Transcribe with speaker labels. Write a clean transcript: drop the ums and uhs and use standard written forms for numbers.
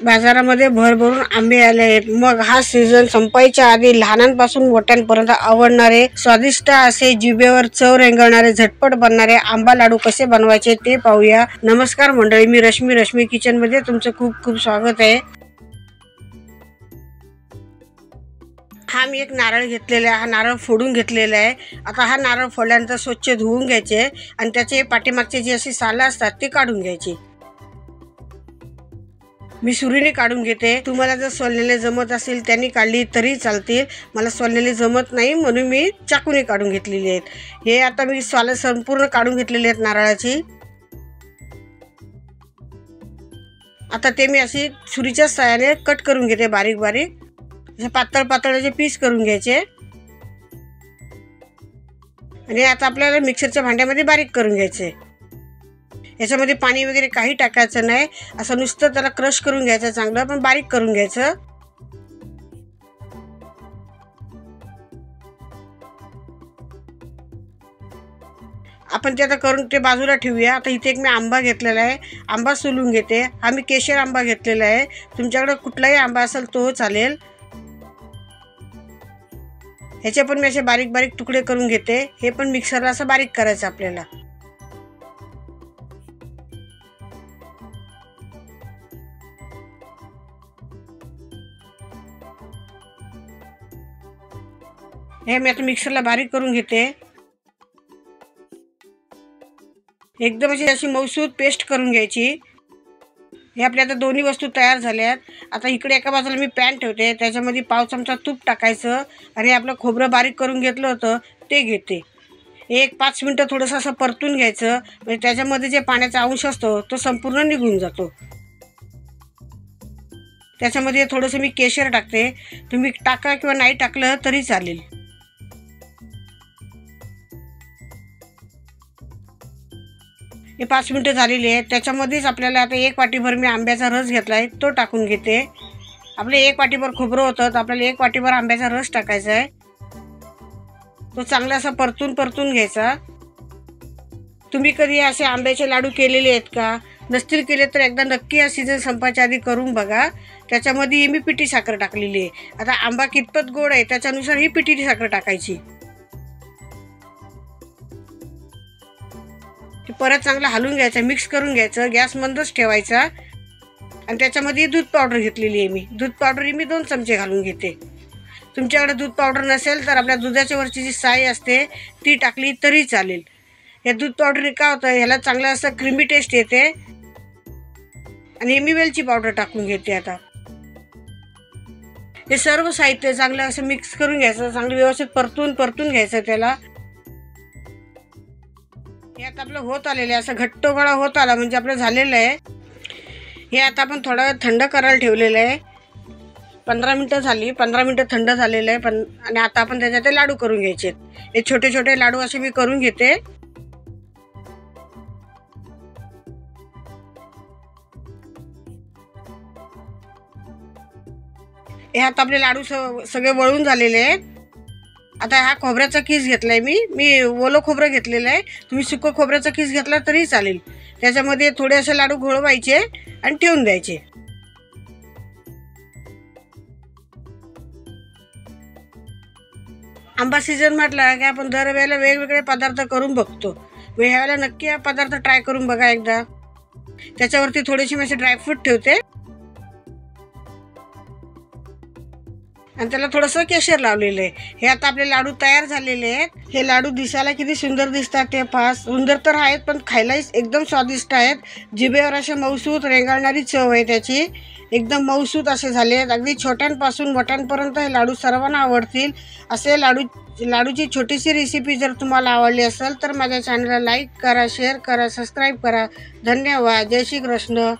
Speaker 1: बाजारामध्ये भरभरून आंबे आले आहेत। मग हा सीझन संपायच्या आधी लहानांपासून मोठ्यांपर्यंत आवडणारे स्वादिष्ट असे जिभेवर चव रेंगाळणारे झटपट बनणारे आंबा लाडू कसे बनवायचे ते पाहूया। नमस्कार मंडळी, मी रश्मी किचन मध्ये तुमचं खूप खूप स्वागत आहे। हा मी एक नारळ घेतलेला आहे। हा नारळ फोडून घेतलेला आहे। आता हा नारळ फोडल्यानंतर स्वच्छ धुवून घ्यायचे आणि त्याचे पाठीमागचे जे अशी सालं असतात ते काढून घ्यायची। मी सुरीने काढून घेते। तुम्हाला जर सोललेले जमत असेल त्यांनी काढली तरी चालतील। मला सोललेले जमत नाही म्हणून मी चाकूने काढून घेतलेले आहेत। हे आता मी सालं संपूर्ण काढून घेतलेले आहेत नारळाची। आता ते मी अशी सुरीच्या साहाय्याने कट करून घेते, बारीक बारीक असे पातळ पातळ असे पीस करून घ्यायचे। आणि आता आपल्याला मिक्सरच्या भांड्यामध्ये बारीक करून घ्यायचे। याच्यामध्ये पाणी वगैरे काही टाकायचं नाही, असं नुसतं त्याला क्रश करून घ्यायचं, चांगलं पण बारीक करून घ्यायचं। आपण ते आता करून ते बाजूला ठेवूया। आता इथे एक मी आंबा घेतलेला आहे, आंबा सोलून घेते। हा मी केशर आंबा घेतलेला आहे, तुमच्याकडे कुठलाही आंबा असेल तो चालेल। ह्याचे पण मी असे बारीक बारीक तुकडे करून घेते। हे पण मिक्सरला असं बारीक करायचं आपल्याला। हे मी आता मिक्सरला बारीक करून घेते। एकदम अशी मऊसूत पेस्ट करून घ्यायची। हे आपल्या आता दोन्ही वस्तू तयार झाल्यात। आता इकडे एका बाजूला मी पॅन ठेवते, त्याच्यामध्ये पाव चमचा तूप टाकायचं आणि आपलं खोबरं बारीक करून घेतलं होतं ते घेते। एक 5 मिनटं थोडंसं असं परतून घ्यायचं, म्हणजे त्याच्यामध्ये जे पाण्याचा अंश असतो तो संपूर्ण निघून जातो। त्याच्यामध्ये थोडंसं मी केशर टाकते, तुम्ही टाका किंवा नाही टाकलं तरी चालेल। हे 5 मिनटं झालेली आहेत। त्याच्यामध्येच आपल्याला आता 1 वाटीभर मी आंब्याचा रस घेतला आहे तो टाकून घेते। आपले 1 वाटीभर खोबरं होतं तर आपल्याला 1 वाटीभर आंब्याचा रस टाकायचा आहे। तो चांगला असा परतून घ्यायचा। तुम्ही कधी असे आंब्याचे लाडू केलेले आहेत का? नसतील केले तर एकदा नक्की हा सीझन संपायच्या आधी करून बघा। त्याच्यामध्ये मी पिठी साखर टाकलेली आहे। आता आंबा कितपत गोड आहे त्याच्यानुसार ही पिठी साखर टाकायची। परत चांगलं हलवून घ्यायचं, मिक्स करून घ्यायचं, गॅस मंदच ठेवायचा। आणि त्याच्यामध्ये दूध पावडर घेतलेली आहे मी। दूध पावडर ही मी 2 चमचे घालून घेते। तुमच्याकडे दूध पावडर नसेल तर आपल्या दुधाच्या वरची जी साय असते ती टाकली तरी चालेल। या दूध पावडरने काय होतं, ह्याला चांगलं असं क्रीमी टेस्ट येते। आणि मी वेलची पावडर टाकून घेते। आता हे सर्व साहित्य चांगलं असं मिक्स करून घ्यायचं, चांगलं व्यवस्थित परतून घ्यायचं त्याला। हे आता आपलं होत आलेलं आहे, असं घट्ट गोळा होत आला म्हणजे आपलं झालेलं आहे। हे आता आपण थोडा वेळ थंड करायला ठेवलेलं आहे। 15 मिनटं झाली, 15 मिनटं थंड झालेलं आहे आणि आता आपण त्याच्यात ते लाडू करून घ्यायचे। हे छोटे छोटे लाडू असे मी करून घेते। हे आता आपले लाडू सगळे वळून झालेले आहेत। आता हा खोबऱ्याचा किस घेतलाय मी ओलं खोबरं घेतलेलं आहे। तुम्ही सुकं खोबऱ्याचा किस घेतला तरी चालेल। त्याच्यामध्ये थोडे असे लाडू घोळवायचे आणि ठेवून द्यायचे। आंबा सीझन म्हटलं की आपण दरवेळेला वेगवेगळे पदार्थ करून बघतो। ह्यावेळेला नक्की हा पदार्थ ट्राय करून बघा एकदा। त्याच्यावरती थोडेसे मी असे ड्रायफ्रूट ठेवते आणि त्याला थोडंसं केशर लावलेलं आहे। हे आता आपले लाडू तयार झालेले आहेत। हे लाडू दिसायला किती सुंदर दिसतात, ते फार सुंदर तर आहेत पण खायलाही एकदम स्वादिष्ट आहेत। जिभेवर असे मऊसूत रेंगाळणारी चव आहे त्याची, एकदम मऊसूत असे झाले आहेत। अगदी छोट्यांपासून मोठ्यांपर्यंत हे लाडू सर्वांना आवडतील। असे लाडूची छोटीशी रेसिपी जर तुम्हाला आवडली असेल तर माझ्या चॅनलला लाईक करा, शेअर करा, सबस्क्राईब करा। धन्यवाद। जय श्री कृष्ण।